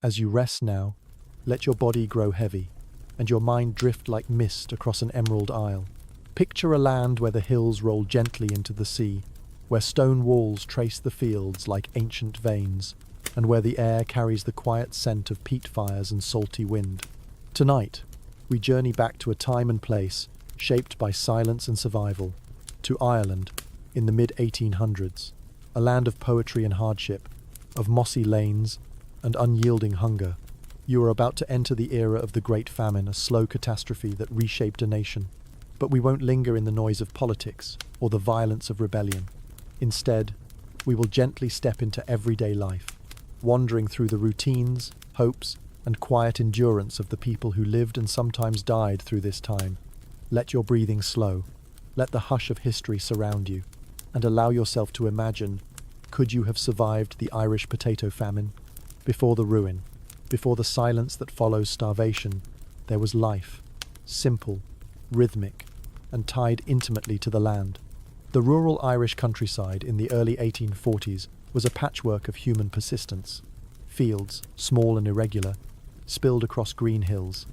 As you rest now, let your body grow heavy, and your mind drift like mist across an emerald isle. Picture a land where the hills roll gently into the sea, where stone walls trace the fields like ancient veins, and where the air carries the quiet scent of peat fires and salty wind. Tonight, we journey back to a time and place shaped by silence and survival, to Ireland in the mid-1800s, a land of poetry and hardship, of mossy lanes and unyielding hunger. You are about to enter the era of the Great Famine, a slow catastrophe that reshaped a nation. But we won't linger in the noise of politics or the violence of rebellion. Instead, we will gently step into everyday life, wandering through the routines, hopes, and quiet endurance of the people who lived and sometimes died through this time. Let your breathing slow. Let the hush of history surround you, and allow yourself to imagine, could you have survived the Irish Potato Famine? Before the ruin, before the silence that follows starvation, there was life, simple, rhythmic, and tied intimately to the land. The rural Irish countryside in the early 1840s was a patchwork of human persistence. Fields, small and irregular, spilled across green hills.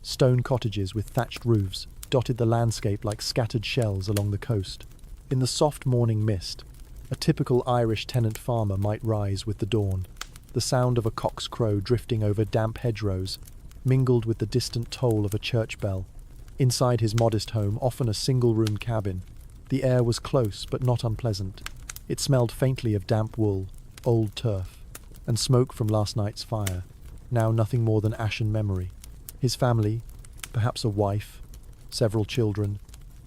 Stone cottages with thatched roofs dotted the landscape like scattered shells along the coast. In the soft morning mist, a typical Irish tenant farmer might rise with the dawn, the sound of a cock's crow drifting over damp hedgerows, mingled with the distant toll of a church bell. Inside his modest home, often a single-room cabin, the air was close but not unpleasant. It smelled faintly of damp wool, old turf, and smoke from last night's fire, now nothing more than ashen memory. His family, perhaps a wife, several children,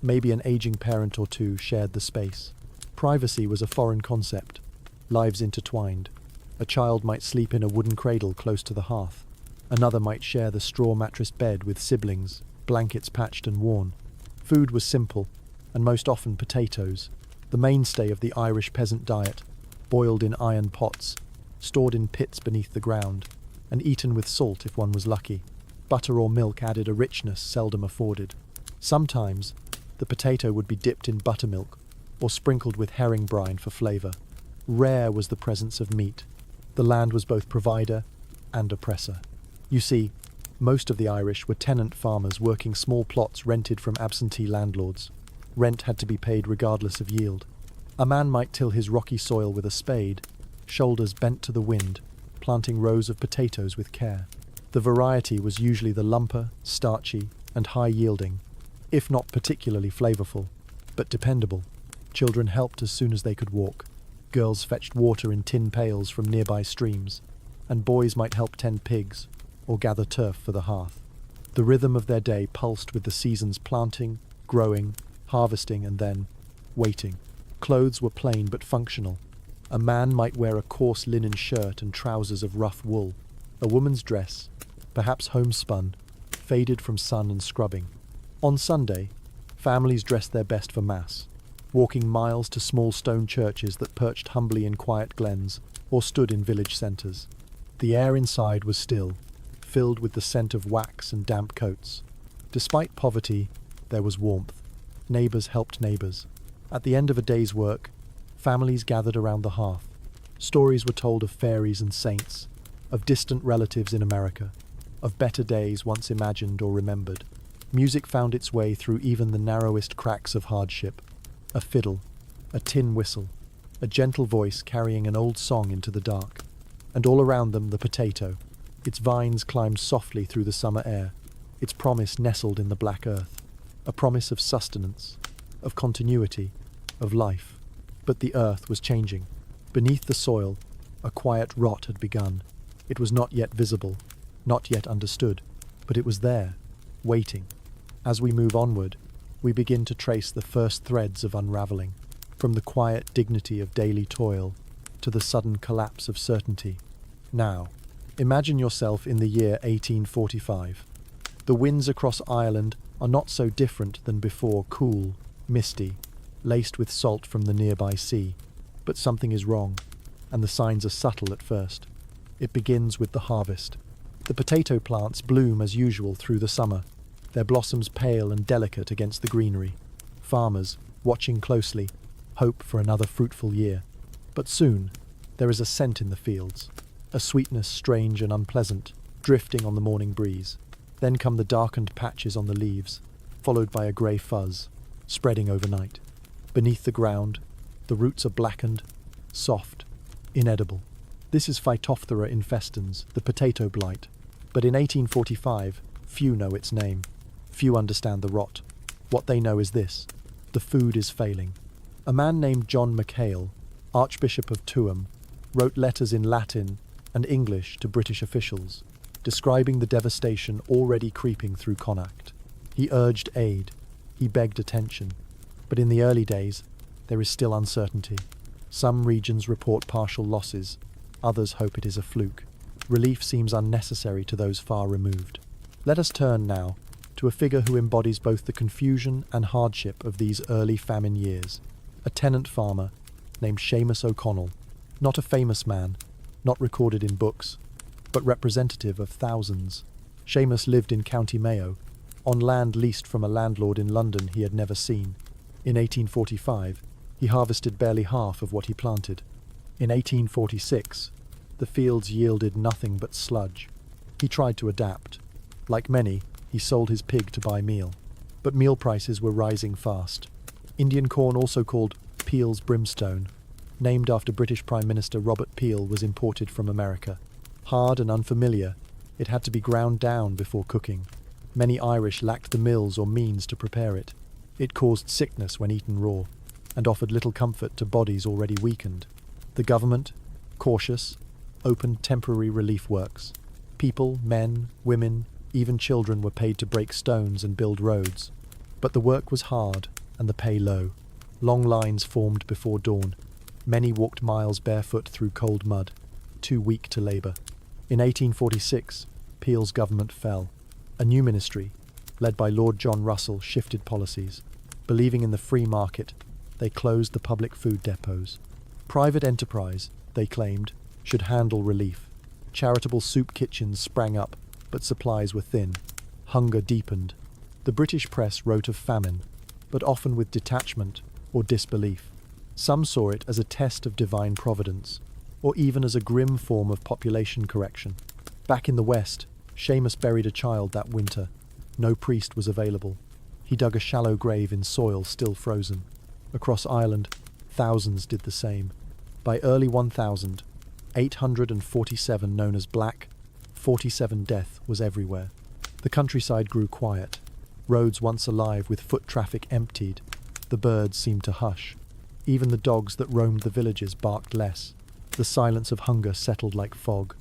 maybe an aging parent or two, shared the space. Privacy was a foreign concept, lives intertwined. A child might sleep in a wooden cradle close to the hearth. Another might share the straw mattress bed with siblings, blankets patched and worn. Food was simple, and most often potatoes, the mainstay of the Irish peasant diet, boiled in iron pots, stored in pits beneath the ground, and eaten with salt if one was lucky. Butter or milk added a richness seldom afforded. Sometimes, the potato would be dipped in buttermilk or sprinkled with herring brine for flavour. Rare was the presence of meat. The land was both provider and oppressor. You see, most of the Irish were tenant farmers working small plots rented from absentee landlords. Rent had to be paid regardless of yield. A man might till his rocky soil with a spade, shoulders bent to the wind, planting rows of potatoes with care. The variety was usually the lumper, starchy, and high-yielding, if not particularly flavourful, but dependable. Children helped as soon as they could walk. Girls fetched water in tin pails from nearby streams, and boys might help tend pigs or gather turf for the hearth. The rhythm of their day pulsed with the seasons planting, growing, harvesting, and then waiting. Clothes were plain but functional. A man might wear a coarse linen shirt and trousers of rough wool. A woman's dress, perhaps homespun, faded from sun and scrubbing. On Sunday, families dressed their best for Mass, walking miles to small stone churches that perched humbly in quiet glens or stood in village centres. The air inside was still, filled with the scent of wax and damp coats. Despite poverty, there was warmth. Neighbours helped neighbours. At the end of a day's work, families gathered around the hearth. Stories were told of fairies and saints, of distant relatives in America, of better days once imagined or remembered. Music found its way through even the narrowest cracks of hardship. A fiddle, a tin whistle, a gentle voice carrying an old song into the dark. And all around them the potato. Its vines climbed softly through the summer air, its promise nestled in the black earth. A promise of sustenance, of continuity, of life. But the earth was changing. Beneath the soil, a quiet rot had begun. It was not yet visible, not yet understood, but it was there, waiting. As we move onward, we begin to trace the first threads of unravelling, from the quiet dignity of daily toil to the sudden collapse of certainty. Now, imagine yourself in the year 1845. The winds across Ireland are not so different than before, cool, misty, laced with salt from the nearby sea. But something is wrong, and the signs are subtle at first. It begins with the harvest. The potato plants bloom as usual through the summer, their blossoms pale and delicate against the greenery. Farmers, watching closely, hope for another fruitful year. But soon, there is a scent in the fields. a sweetness strange and unpleasant, drifting on the morning breeze. Then come the darkened patches on the leaves, followed by a grey fuzz, spreading overnight. Beneath the ground, the roots are blackened, soft, inedible. This is Phytophthora infestans, the potato blight. But in 1845, few know its name. Few understand the rot. What they know is this: the food is failing. A man named John McHale, Archbishop of Tuam, wrote letters in Latin and English to British officials, describing the devastation already creeping through Connacht. He urged aid. He begged attention. But in the early days, there is still uncertainty. Some regions report partial losses. Others hope it is a fluke. Relief seems unnecessary to those far removed. Let us turn now to a figure who embodies both the confusion and hardship of these early famine years. A tenant farmer named Seamus O'Connell. Not a famous man, not recorded in books, but representative of thousands. Seamus lived in County Mayo, on land leased from a landlord in London he had never seen. In 1845, he harvested barely half of what he planted. In 1846, the fields yielded nothing but sludge. He tried to adapt. Like many, he sold his pig to buy meal. But meal prices were rising fast. Indian corn, also called Peel's brimstone, named after British Prime Minister Robert Peel, was imported from America. Hard and unfamiliar, it had to be ground down before cooking. Many Irish lacked the mills or means to prepare it. It caused sickness when eaten raw, and offered little comfort to bodies already weakened. The government, cautious, opened temporary relief works. People, men, women, even children were paid to break stones and build roads. But the work was hard and the pay low. Long lines formed before dawn. Many walked miles barefoot through cold mud, too weak to labour. In 1846, Peel's government fell. A new ministry, led by Lord John Russell, shifted policies. Believing in the free market, they closed the public food depots. Private enterprise, they claimed, should handle relief. Charitable soup kitchens sprang up, but supplies were thin. Hunger deepened. The British press wrote of famine, but often with detachment or disbelief. Some saw it as a test of divine providence, or even as a grim form of population correction. Back in the West, Seamus buried a child that winter. No priest was available. He dug a shallow grave in soil still frozen. Across Ireland, thousands did the same. By early 1000, 847, known as Black, 47 death was everywhere. The countryside grew quiet. Roads once alive with foot traffic emptied. The birds seemed to hush. Even the dogs that roamed the villages barked less. The silence of hunger settled like fog.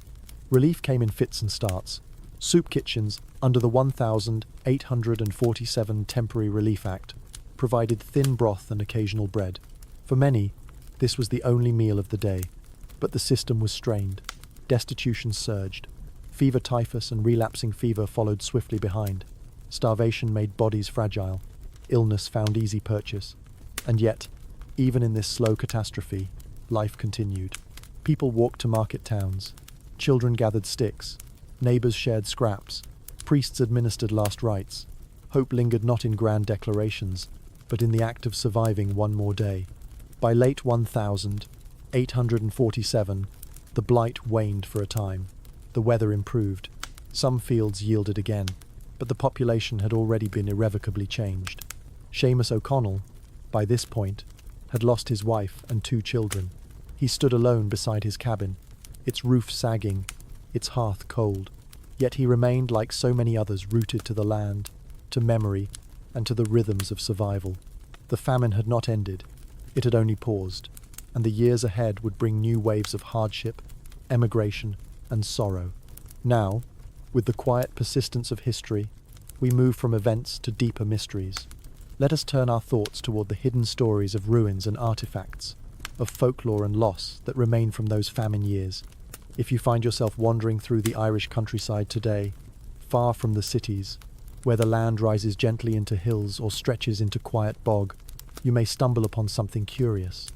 Relief came in fits and starts. Soup kitchens, under the 1847 Temporary Relief Act, provided thin broth and occasional bread. For many, this was the only meal of the day. But the system was strained. Destitution surged. Fever, typhus, and relapsing fever followed swiftly behind. Starvation made bodies fragile. Illness found easy purchase. And yet, even in this slow catastrophe, life continued. People walked to market towns. Children gathered sticks. Neighbours shared scraps. Priests administered last rites. Hope lingered not in grand declarations, but in the act of surviving one more day. By late 1847, the blight waned for a time. The weather improved. Some fields yielded again, but the population had already been irrevocably changed. Seamus O'Connell, by this point, had lost his wife and 2 children. He stood alone beside his cabin, its roof sagging, its hearth cold. Yet he remained, like so many others, rooted to the land, to memory, and to the rhythms of survival. The famine had not ended. It had only paused, and the years ahead would bring new waves of hardship, emigration, and sorrow. Now, with the quiet persistence of history, we move from events to deeper mysteries. Let us turn our thoughts toward the hidden stories of ruins and artifacts, of folklore and loss that remain from those famine years. If you find yourself wandering through the Irish countryside today, far from the cities, where the land rises gently into hills or stretches into quiet bog, you may stumble upon something curious.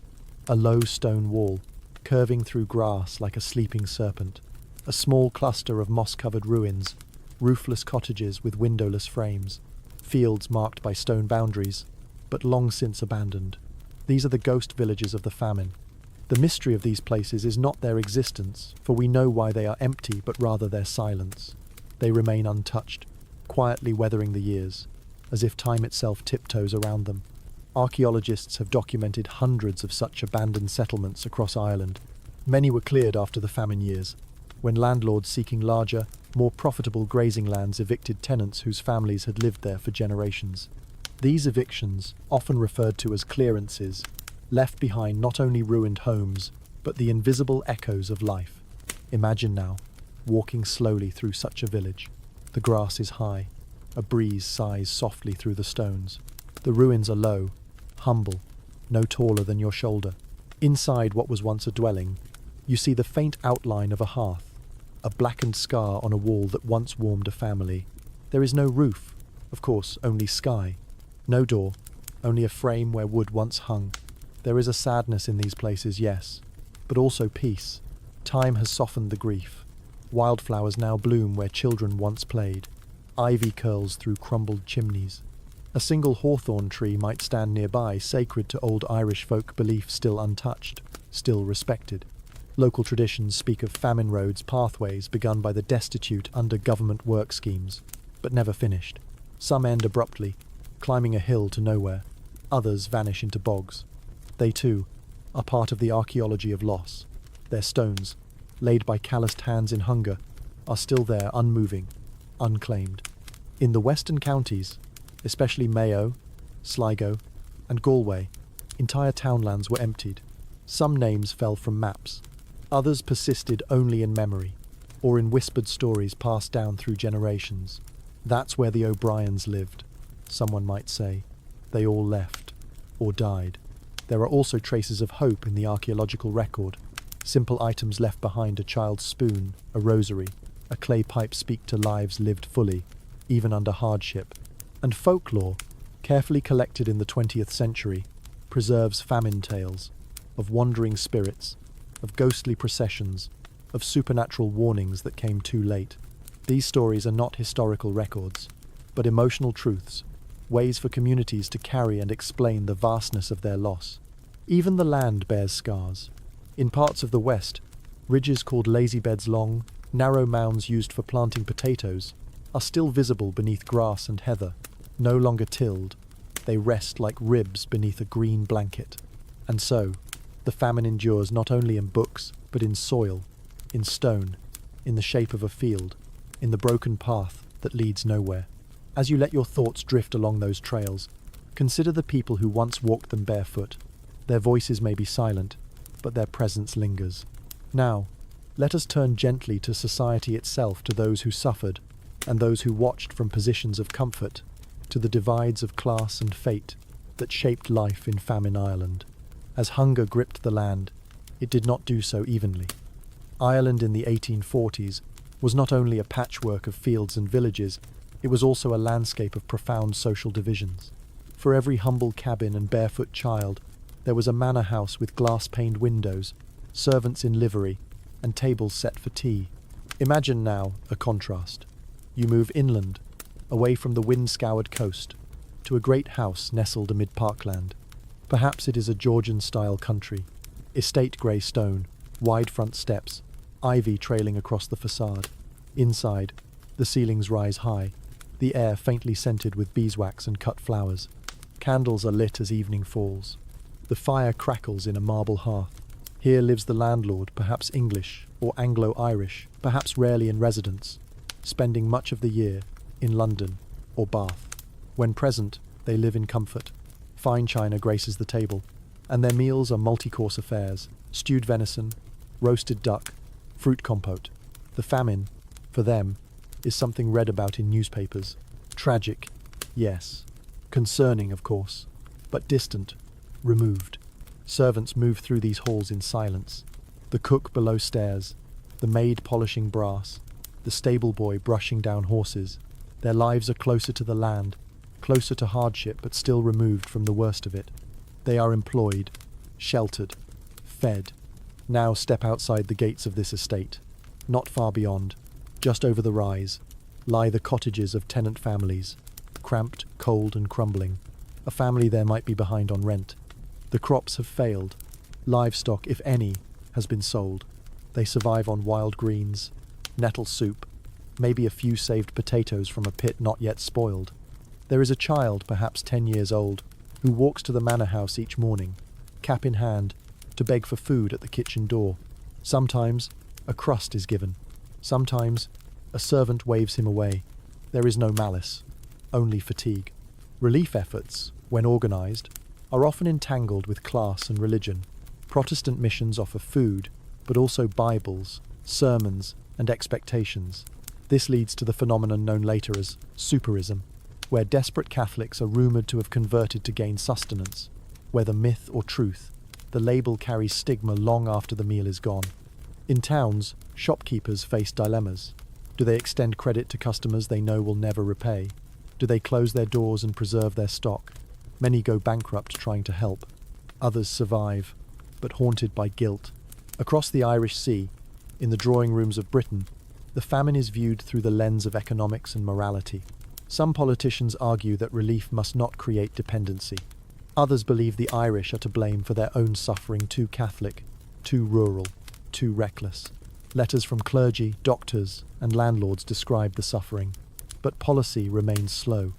A low stone wall, curving through grass like a sleeping serpent. A small cluster of moss-covered ruins, roofless cottages with windowless frames. Fields marked by stone boundaries, but long since abandoned. These are the ghost villages of the famine. The mystery of these places is not their existence, for we know why they are empty, but rather their silence. They remain untouched, quietly weathering the years, as if time itself tiptoes around them. Archaeologists have documented hundreds of such abandoned settlements across Ireland. Many were cleared after the famine years, when landlords seeking larger, more profitable grazing lands evicted tenants whose families had lived there for generations. These evictions, often referred to as clearances, left behind not only ruined homes, but the invisible echoes of life. Imagine now, walking slowly through such a village. The grass is high, a breeze sighs softly through the stones. The ruins are low, humble, no taller than your shoulder. Inside what was once a dwelling, you see the faint outline of a hearth, a blackened scar on a wall that once warmed a family. There is no roof, of course, only sky. No door, only a frame where wood once hung. There is a sadness in these places, yes, but also peace. Time has softened the grief. Wildflowers now bloom where children once played. Ivy curls through crumbled chimneys. A single hawthorn tree might stand nearby, sacred to old Irish folk belief, still untouched, still respected. Local traditions speak of famine roads, pathways begun by the destitute under government work schemes, but never finished. Some end abruptly, climbing a hill to nowhere. Others vanish into bogs. They too are part of the archaeology of loss. Their stones, laid by calloused hands in hunger, are still there, unmoving, unclaimed. In the western counties, especially Mayo, Sligo, and Galway, entire townlands were emptied. Some names fell from maps. Others persisted only in memory, or in whispered stories passed down through generations. That's where the O'Briens lived, someone might say. They all left, or died. There are also traces of hope in the archaeological record. Simple items left behind: a child's spoon, a rosary, a clay pipe speak to lives lived fully, even under hardship. And folklore, carefully collected in the 20th century, preserves famine tales of wandering spirits, of ghostly processions, of supernatural warnings that came too late. These stories are not historical records, but emotional truths, ways for communities to carry and explain the vastness of their loss. Even the land bears scars. In parts of the West, ridges called lazy beds, long, narrow mounds used for planting potatoes, are still visible beneath grass and heather. No longer tilled, they rest like ribs beneath a green blanket. And so, the famine endures not only in books, but in soil, in stone, in the shape of a field, in the broken path that leads nowhere. As you let your thoughts drift along those trails, consider the people who once walked them barefoot. Their voices may be silent, but their presence lingers. Now, let us turn gently to society itself, to those who suffered, and those who watched from positions of comfort, to the divides of class and fate that shaped life in famine Ireland. As hunger gripped the land, it did not do so evenly. Ireland in the 1840s was not only a patchwork of fields and villages, it was also a landscape of profound social divisions. For every humble cabin and barefoot child, there was a manor house with glass-paned windows, servants in livery, and tables set for tea. Imagine now a contrast. You move inland, away from the wind-scoured coast, to a great house nestled amid parkland. Perhaps it is a Georgian-style country. Estate grey stone, wide front steps, ivy trailing across the facade. Inside, the ceilings rise high, the air faintly scented with beeswax and cut flowers. Candles are lit as evening falls. The fire crackles in a marble hearth. Here lives the landlord, perhaps English or Anglo-Irish, perhaps rarely in residence, spending much of the year in London or Bath. When present, they live in comfort. Fine china graces the table, and their meals are multi-course affairs: stewed venison, roasted duck, fruit compote. The famine, for them, is something read about in newspapers. Tragic, yes. Concerning, of course, but distant, removed. Servants move through these halls in silence. The cook below stares, the maid polishing brass, the stable boy brushing down horses. Their lives are closer to the land, closer to hardship, but still removed from the worst of it. They are employed, sheltered, fed. Now step outside the gates of this estate. Not far beyond, just over the rise, lie the cottages of tenant families, cramped, cold and crumbling. A family there might be behind on rent. The crops have failed. Livestock, if any, has been sold. They survive on wild greens, nettle soup, maybe a few saved potatoes from a pit not yet spoiled. There is a child, perhaps 10 years old, who walks to the manor house each morning, cap in hand, to beg for food at the kitchen door. Sometimes a crust is given. Sometimes a servant waves him away. There is no malice, only fatigue. Relief efforts, when organised, are often entangled with class and religion. Protestant missions offer food, but also Bibles, sermons, and expectations. This leads to the phenomenon known later as superism, where desperate Catholics are rumoured to have converted to gain sustenance. Whether myth or truth, the label carries stigma long after the meal is gone. In towns, shopkeepers face dilemmas. Do they extend credit to customers they know will never repay? Do they close their doors and preserve their stock? Many go bankrupt trying to help. Others survive, but haunted by guilt. Across the Irish Sea, in the drawing rooms of Britain, the famine is viewed through the lens of economics and morality. Some politicians argue that relief must not create dependency. Others believe the Irish are to blame for their own suffering, too Catholic, too rural, too reckless. Letters from clergy, doctors, and landlords describe the suffering, but policy remains slow.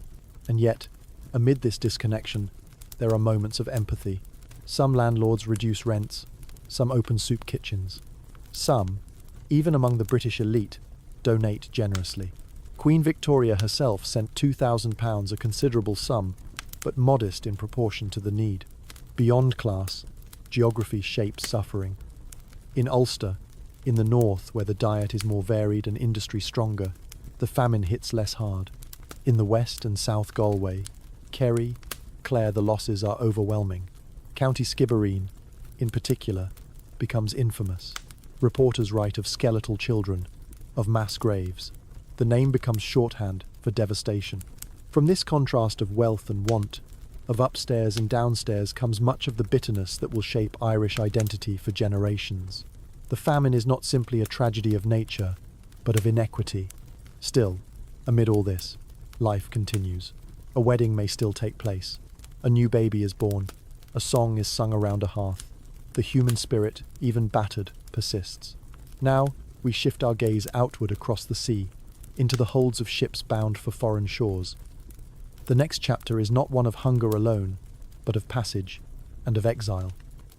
And yet, amid this disconnection, there are moments of empathy. Some landlords reduce rents, some open soup kitchens. Some, even among the British elite, donate generously. Queen Victoria herself sent £2,000, a considerable sum, but modest in proportion to the need. Beyond class, geography shapes suffering. In Ulster, in the north where the diet is more varied and industry stronger, the famine hits less hard. In the west and south Galway, Kerry, Clare, the losses are overwhelming. County Skibbereen, in particular, becomes infamous. Reporters write of skeletal children, of mass graves. The name becomes shorthand for devastation. From this contrast of wealth and want, of upstairs and downstairs, comes much of the bitterness that will shape Irish identity for generations. The famine is not simply a tragedy of nature, but of inequity. Still, amid all this, life continues. A wedding may still take place. A new baby is born. A song is sung around a hearth. The human spirit, even battered, persists. Now, we shift our gaze outward across the sea, into the holds of ships bound for foreign shores. The next chapter is not one of hunger alone, but of passage and of exile.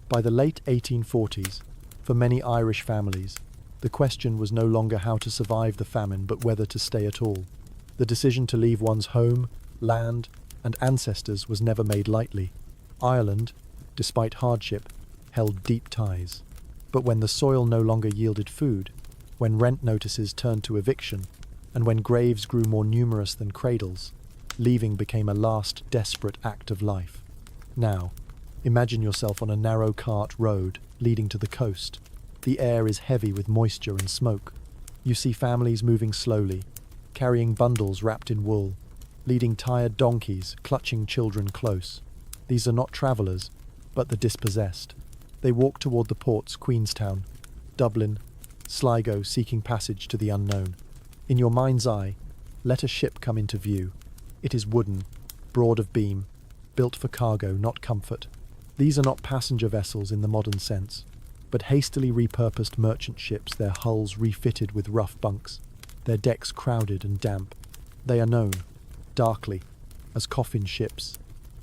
By the late 1840s, for many Irish families, the question was no longer how to survive the famine, but whether to stay at all. The decision to leave one's home, land, and ancestors was never made lightly. Ireland, despite hardship, held deep ties. But when the soil no longer yielded food, when rent notices turned to eviction, and when graves grew more numerous than cradles, leaving became a last desperate act of life. Now, imagine yourself on a narrow cart road leading to the coast. The air is heavy with moisture and smoke. You see families moving slowly, carrying bundles wrapped in wool, leading tired donkeys, clutching children close. These are not travellers, but the dispossessed. They walk toward the ports, Queenstown, Dublin, Sligo, seeking passage to the unknown. In your mind's eye, let a ship come into view. It is wooden, broad of beam, built for cargo, not comfort. These are not passenger vessels in the modern sense, but hastily repurposed merchant ships, their hulls refitted with rough bunks, their decks crowded and damp. They are known, darkly, as coffin ships.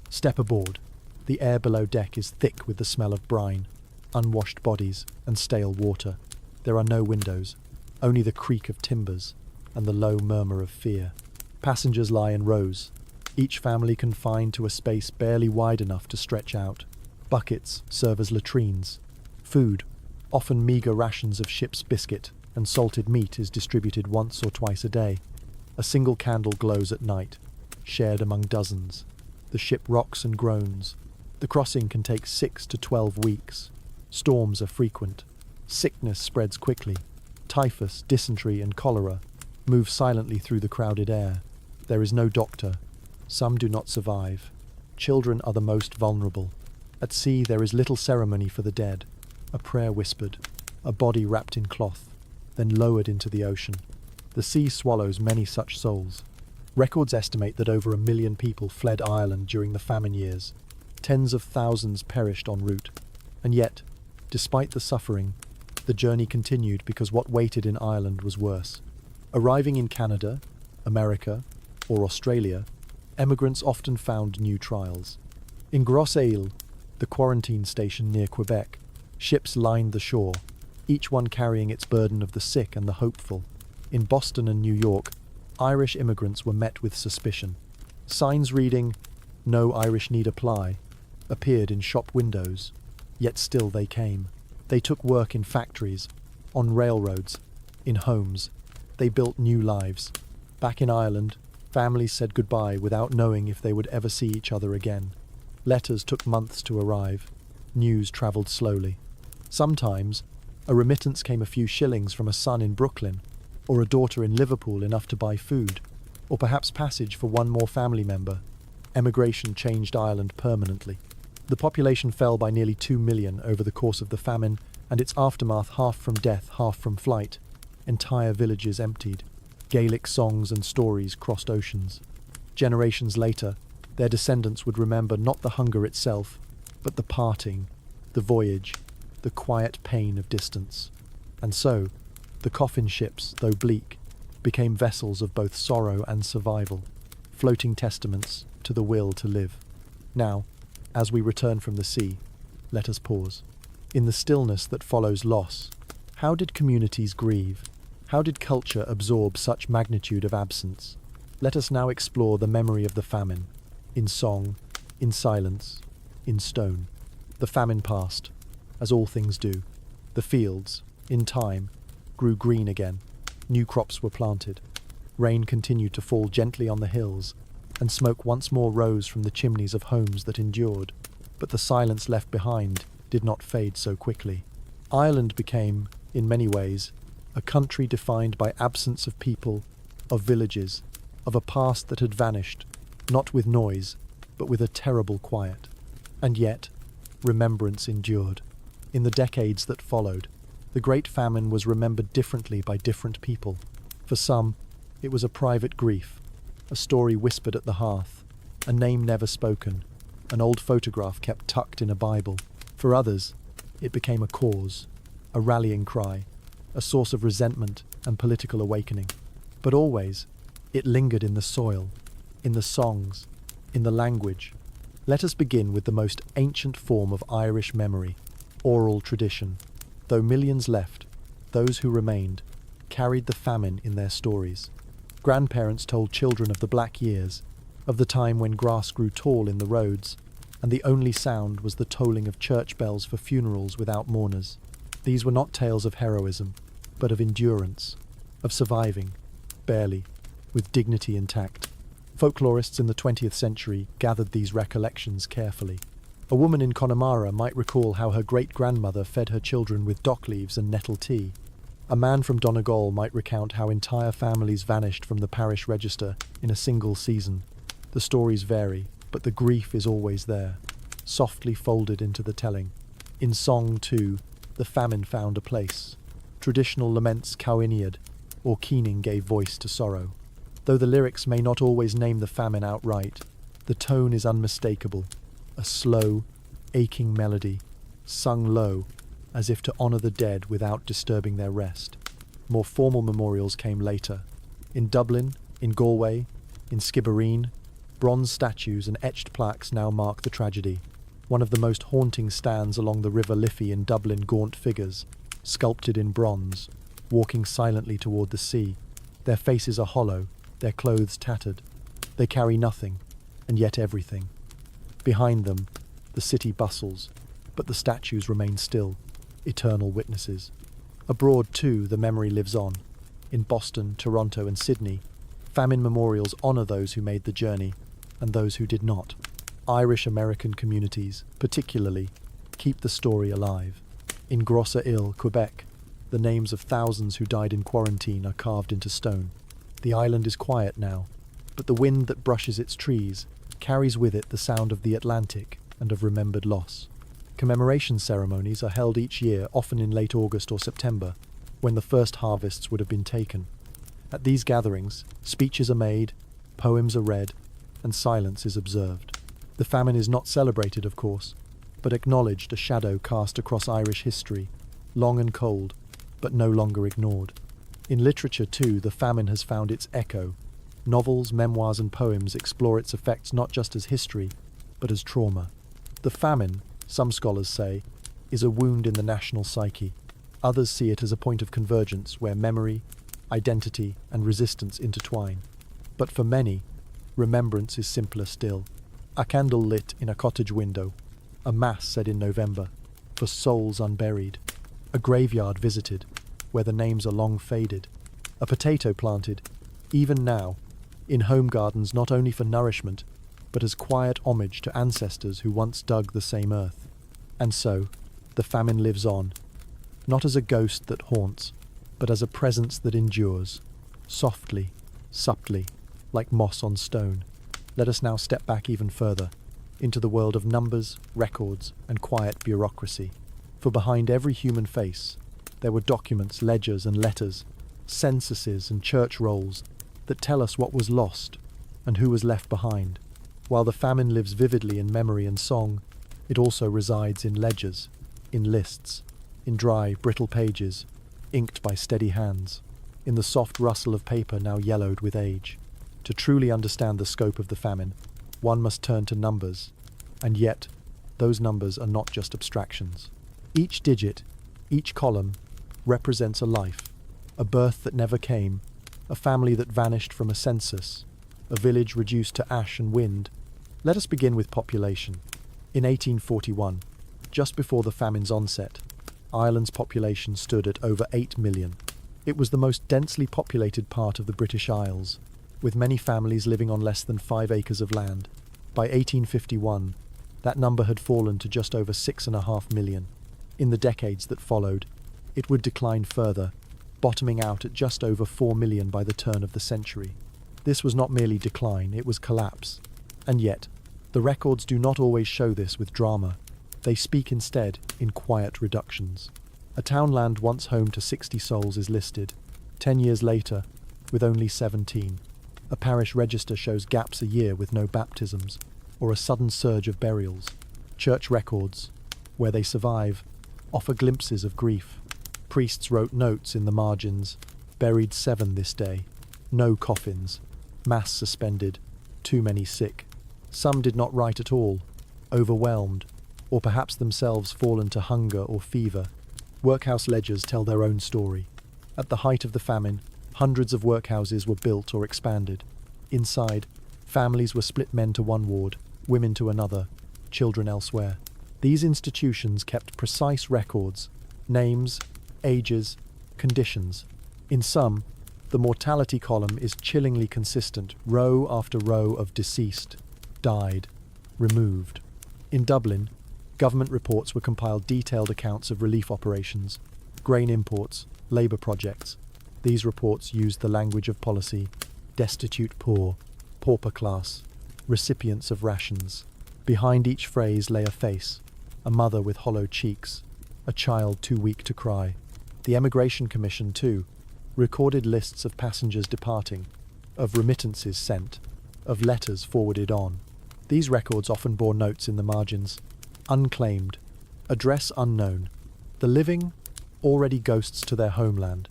Step aboard. The air below deck is thick with the smell of brine, unwashed bodies, and stale water. There are no windows, only the creak of timbers and the low murmur of fear. Passengers lie in rows, each family confined to a space barely wide enough to stretch out. Buckets serve as latrines. Food, often meagre rations of ship's biscuit and salted meat, is distributed once or twice a day. A single candle glows at night, shared among dozens. The ship rocks and groans. The crossing can take 6 to 12 weeks. Storms are frequent. Sickness spreads quickly. Typhus, dysentery, and cholera move silently through the crowded air. There is no doctor. Some do not survive. Children are the most vulnerable. At sea there is little ceremony for the dead. A prayer whispered, a body wrapped in cloth, then lowered into the ocean. The sea swallows many such souls. Records estimate that over 1 million people fled Ireland during the famine years. Tens of thousands perished en route. And yet, Despite the suffering, the journey continued because what waited in Ireland was worse. Arriving in Canada, America, or Australia, emigrants often found new trials. In Grosse-Île, the quarantine station near Quebec, ships lined the shore, each one carrying its burden of the sick and the hopeful. In Boston and New York, Irish immigrants were met with suspicion. Signs reading, "No Irish need apply," appeared in shop windows, yet still they came. They took work in factories, on railroads, in homes. They built new lives. Back in Ireland, families said goodbye without knowing if they would ever see each other again. Letters took months to arrive. News travelled slowly. Sometimes, a remittance came a few shillings from a son in Brooklyn, or a daughter in Liverpool enough to buy food, or perhaps passage for one more family member. Emigration changed Ireland permanently. The population fell by nearly 2 million over the course of the famine, and its aftermath, half from death, half from flight. Entire villages emptied. Gaelic songs and stories crossed oceans. Generations later, their descendants would remember not the hunger itself, but the parting, the voyage, the quiet pain of distance. And so, the coffin ships, though bleak, became vessels of both sorrow and survival, floating testaments to the will to live. Now, as we return from the sea, let us pause. In the stillness that follows loss, how did communities grieve? How did culture absorb such magnitude of absence? Let us now explore the memory of the famine, in song, in silence, in stone. The famine passed, as all things do. The fields, in time, grew green again. New crops were planted. Rain continued to fall gently on the hills, and smoke once more rose from the chimneys of homes that endured. But the silence left behind did not fade so quickly. Ireland became, in many ways, a country defined by absence of people, of villages, of a past that had vanished, not with noise, but with a terrible quiet. And yet, remembrance endured. In the decades that followed, the Great Famine was remembered differently by different people. For some, it was a private grief, a story whispered at the hearth, a name never spoken, an old photograph kept tucked in a Bible. For others, it became a cause, a rallying cry, a source of resentment and political awakening. But always, it lingered in the soil, in the songs, in the language. Let us begin with the most ancient form of Irish memory, oral tradition. Though millions left, those who remained carried the famine in their stories. Grandparents told children of the black years, of the time when grass grew tall in the roads, and the only sound was the tolling of church bells for funerals without mourners. These were not tales of heroism, but of endurance, of surviving, barely, with dignity intact. Folklorists in the 20th century gathered these recollections carefully. A woman in Connemara might recall how her great-grandmother fed her children with dock leaves and nettle tea. A man from Donegal might recount how entire families vanished from the parish register in a single season. The stories vary, but the grief is always there, softly folded into the telling. In song, too, the famine found a place. Traditional laments Cowiniad or Keening gave voice to sorrow. Though the lyrics may not always name the famine outright, the tone is unmistakable. A slow, aching melody, sung low, as if to honour the dead without disturbing their rest. More formal memorials came later. In Dublin, in Galway, in Skibbereen, bronze statues and etched plaques now mark the tragedy. One of the most haunting stands along the River Liffey in Dublin, gaunt figures, sculpted in bronze, walking silently toward the sea. Their faces are hollow, their clothes tattered. They carry nothing, and yet everything. Behind them, the city bustles, but the statues remain still, eternal witnesses. Abroad, too, the memory lives on. In Boston, Toronto, and Sydney, famine memorials honour those who made the journey, and those who did not. Irish-American communities, particularly, keep the story alive. In Grosse-Île, Quebec, the names of thousands who died in quarantine are carved into stone. The island is quiet now, but the wind that brushes its trees carries with it the sound of the Atlantic and of remembered loss. Commemoration ceremonies are held each year, often in late August or September, when the first harvests would have been taken. At these gatherings, speeches are made, poems are read, and silence is observed. The famine is not celebrated, of course. but acknowledged a shadow cast across Irish history, long and cold, but no longer ignored. In literature too, the famine has found its echo. Novels, memoirs and poems explore its effects not just as history, but as trauma. The famine, some scholars say, is a wound in the national psyche. Others see it as a point of convergence where memory, identity and resistance intertwine. But for many, remembrance is simpler still. A candle lit in a cottage window, a mass said in November, for souls unburied, a graveyard visited, where the names are long faded, a potato planted, even now, in home gardens not only for nourishment, but as quiet homage to ancestors who once dug the same earth. And so, the famine lives on, not as a ghost that haunts, but as a presence that endures, softly, subtly, like moss on stone. Let us now step back even further, into the world of numbers, records, and quiet bureaucracy. For behind every human face, there were documents, ledgers, and letters, censuses and church rolls that tell us what was lost and who was left behind. While the famine lives vividly in memory and song, it also resides in ledgers, in lists, in dry, brittle pages, inked by steady hands, in the soft rustle of paper now yellowed with age. To truly understand the scope of the famine, one must turn to numbers, and yet, those numbers are not just abstractions. Each digit, each column, represents a life, a birth that never came, a family that vanished from a census, a village reduced to ash and wind. Let us begin with population. In 1841, just before the famine's onset, Ireland's population stood at over 8 million. It was the most densely populated part of the British Isles, with many families living on less than 5 acres of land. By 1851, that number had fallen to just over 6.5 million. In the decades that followed, it would decline further, bottoming out at just over 4 million by the turn of the century. This was not merely decline, it was collapse. And yet, the records do not always show this with drama. They speak instead in quiet reductions. A townland once home to 60 souls is listed, 10 years later, with only 17. A parish register shows gaps a year with no baptisms, or a sudden surge of burials. Church records, where they survive, offer glimpses of grief. Priests wrote notes in the margins, buried 7 this day, no coffins, mass suspended, too many sick. Some did not write at all, overwhelmed, or perhaps themselves fallen to hunger or fever. Workhouse ledgers tell their own story. At the height of the famine, hundreds of workhouses were built or expanded. Inside, families were split, men to one ward, women to another, children elsewhere. These institutions kept precise records, names, ages, conditions. In some, the mortality column is chillingly consistent, row after row of deceased, died, removed. In Dublin, government reports were compiled, detailed accounts of relief operations, grain imports, labour projects. These reports used the language of policy: destitute poor, pauper class, recipients of rations. Behind each phrase lay a face, a mother with hollow cheeks, a child too weak to cry. The Emigration Commission, too, recorded lists of passengers departing, of remittances sent, of letters forwarded on. These records often bore notes in the margins: unclaimed, address unknown. The living, already ghosts to their homeland.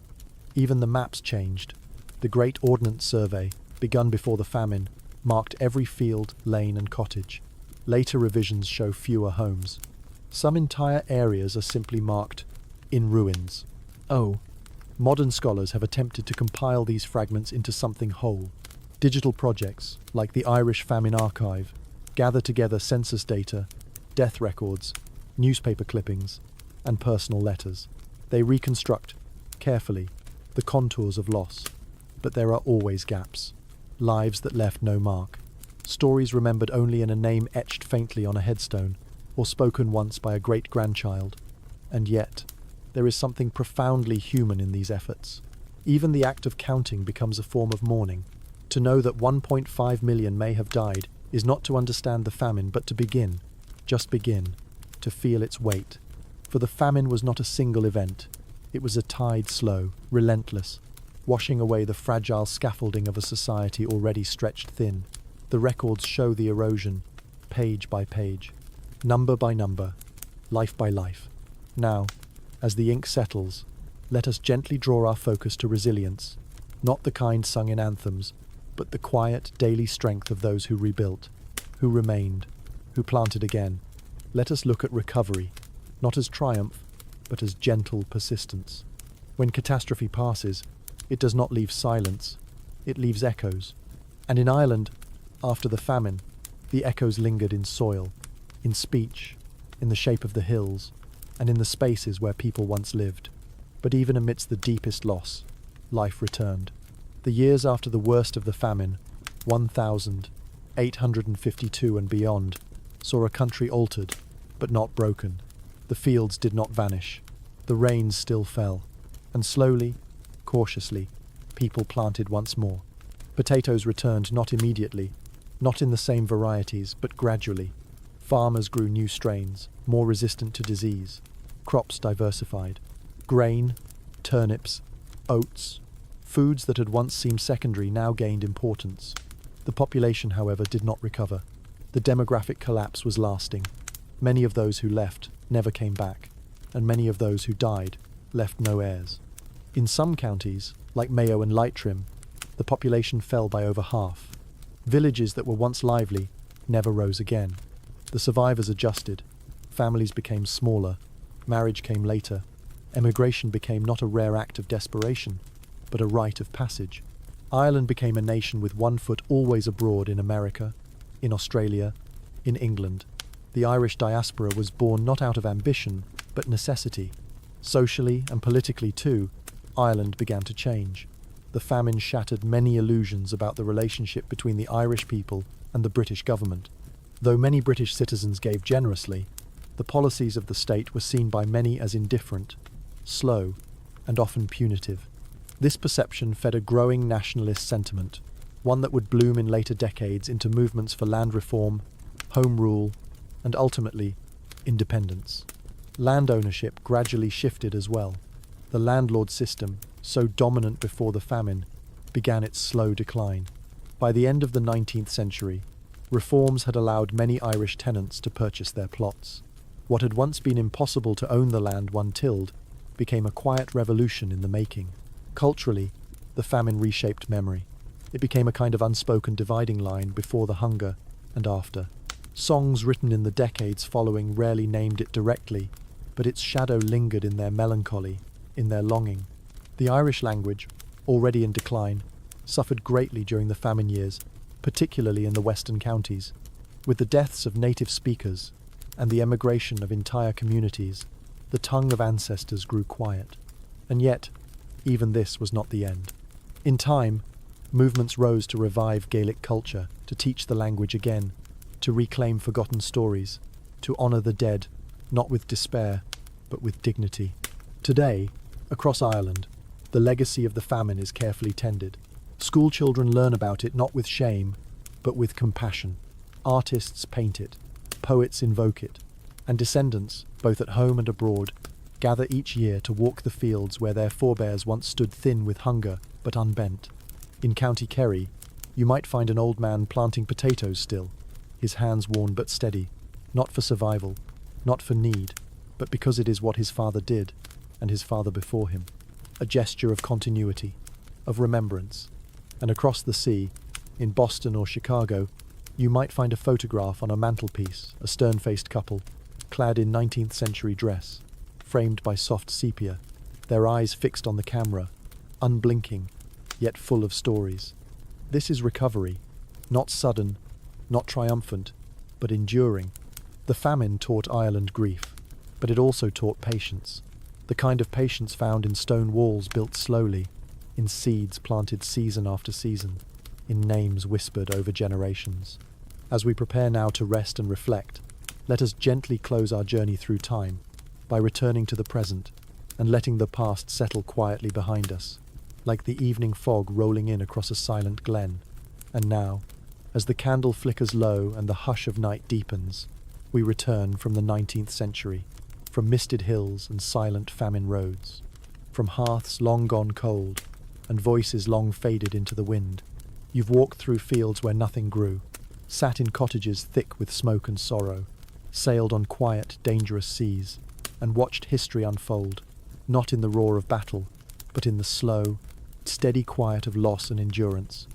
Even the maps changed. The Great Ordnance Survey, begun before the famine, marked every field, lane and cottage. Later revisions show fewer homes. Some entire areas are simply marked in ruins. Modern scholars have attempted to compile these fragments into something whole. Digital projects, like the Irish Famine Archive, gather together census data, death records, newspaper clippings, and personal letters. They reconstruct, carefully, the contours of loss. But there are always gaps. Lives that left no mark. Stories remembered only in a name etched faintly on a headstone, or spoken once by a great-grandchild. And yet, there is something profoundly human in these efforts. Even the act of counting becomes a form of mourning. To know that 1.5 million may have died is not to understand the famine, but to begin, just begin, to feel its weight. For the famine was not a single event. It was a tide, slow, relentless, washing away the fragile scaffolding of a society already stretched thin. The records show the erosion, page by page. number by number, life by life. Now, as the ink settles, let us gently draw our focus to resilience, not the kind sung in anthems, but the quiet, daily strength of those who rebuilt, who remained, who planted again. Let us look at recovery, not as triumph, but as gentle persistence. When catastrophe passes, it does not leave silence, it leaves echoes. And in Ireland, after the famine, the echoes lingered in soil, in speech, in the shape of the hills, and in the spaces where people once lived. But even amidst the deepest loss, life returned. The years after the worst of the famine, 1852 and beyond, saw a country altered, but not broken. The fields did not vanish. The rains still fell. And slowly, cautiously, people planted once more. Potatoes returned not immediately, not in the same varieties, but gradually. Farmers grew new strains, more resistant to disease. Crops diversified. Grain, turnips, oats, foods that had once seemed secondary now gained importance. The population, however, did not recover. The demographic collapse was lasting. Many of those who left never came back, and many of those who died left no heirs. In some counties, like Mayo and Leitrim, the population fell by over half. Villages that were once lively never rose again. The survivors adjusted. Families became smaller. Marriage came later. Emigration became not a rare act of desperation, but a rite of passage. Ireland became a nation with one foot always abroad in America, in Australia, in England. The Irish diaspora was born not out of ambition, but necessity. Socially and politically too, Ireland began to change. The famine shattered many illusions about the relationship between the Irish people and the British government. Though many British citizens gave generously, the policies of the state were seen by many as indifferent, slow, and often punitive. This perception fed a growing nationalist sentiment, one that would bloom in later decades into movements for land reform, home rule, and ultimately, independence. Land ownership gradually shifted as well. The landlord system, so dominant before the famine, began its slow decline. By the end of the 19th century, reforms had allowed many Irish tenants to purchase their plots. What had once been impossible to own the land one tilled became a quiet revolution in the making. Culturally, the famine reshaped memory. It became a kind of unspoken dividing line before the hunger and after. Songs written in the decades following rarely named it directly, but its shadow lingered in their melancholy, in their longing. The Irish language, already in decline, suffered greatly during the famine years, particularly in the western counties. With the deaths of native speakers and the emigration of entire communities, the tongue of ancestors grew quiet. And yet, even this was not the end. In time, movements rose to revive Gaelic culture, to teach the language again, to reclaim forgotten stories, to honour the dead, not with despair, but with dignity. Today, across Ireland, the legacy of the famine is carefully tended. School children learn about it not with shame, but with compassion. Artists paint it, poets invoke it, and descendants, both at home and abroad, gather each year to walk the fields where their forebears once stood thin with hunger, but unbent. In County Kerry, you might find an old man planting potatoes still, his hands worn but steady, not for survival, not for need, but because it is what his father did, and his father before him. A gesture of continuity, of remembrance. And across the sea, in Boston or Chicago, you might find a photograph on a mantelpiece, a stern-faced couple, clad in 19th century dress, framed by soft sepia, their eyes fixed on the camera, unblinking, yet full of stories. This is recovery, not sudden, not triumphant, but enduring. The famine taught Ireland grief, but it also taught patience, the kind of patience found in stone walls built slowly, in seeds planted season after season, in names whispered over generations. As we prepare now to rest and reflect, let us gently close our journey through time by returning to the present and letting the past settle quietly behind us, like the evening fog rolling in across a silent glen. And now, as the candle flickers low and the hush of night deepens, we return from the 19th century, from misted hills and silent famine roads, from hearths long gone cold and voices long faded into the wind. You've walked through fields where nothing grew, sat in cottages thick with smoke and sorrow, sailed on quiet, dangerous seas, and watched history unfold, not in the roar of battle, but in the slow, steady quiet of loss and endurance.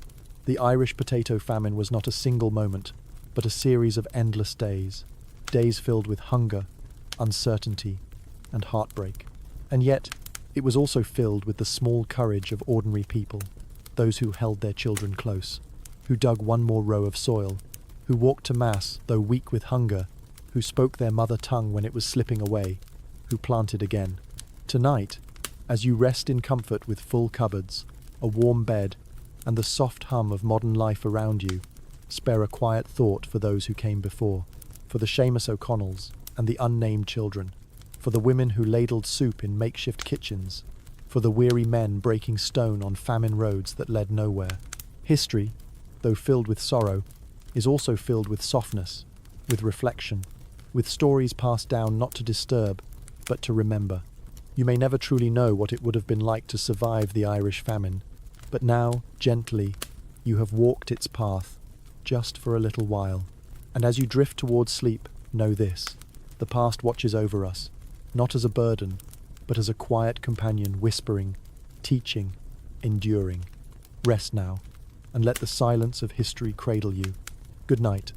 The Irish Potato Famine was not a single moment, but a series of endless days, days filled with hunger, uncertainty, and heartbreak. And yet, it was also filled with the small courage of ordinary people, those who held their children close, who dug one more row of soil, who walked to Mass, though weak with hunger, who spoke their mother tongue when it was slipping away, who planted again. Tonight, as you rest in comfort with full cupboards, a warm bed, and the soft hum of modern life around you, spare a quiet thought for those who came before, for the Seamus O'Connells and the unnamed children, for the women who ladled soup in makeshift kitchens, for the weary men breaking stone on famine roads that led nowhere. History, though filled with sorrow, is also filled with softness, with reflection, with stories passed down not to disturb, but to remember. You may never truly know what it would have been like to survive the Irish famine, but now, gently, you have walked its path, just for a little while. And as you drift towards sleep, know this: the past watches over us, not as a burden, but as a quiet companion whispering, teaching, enduring. Rest now, and let the silence of history cradle you. Good night.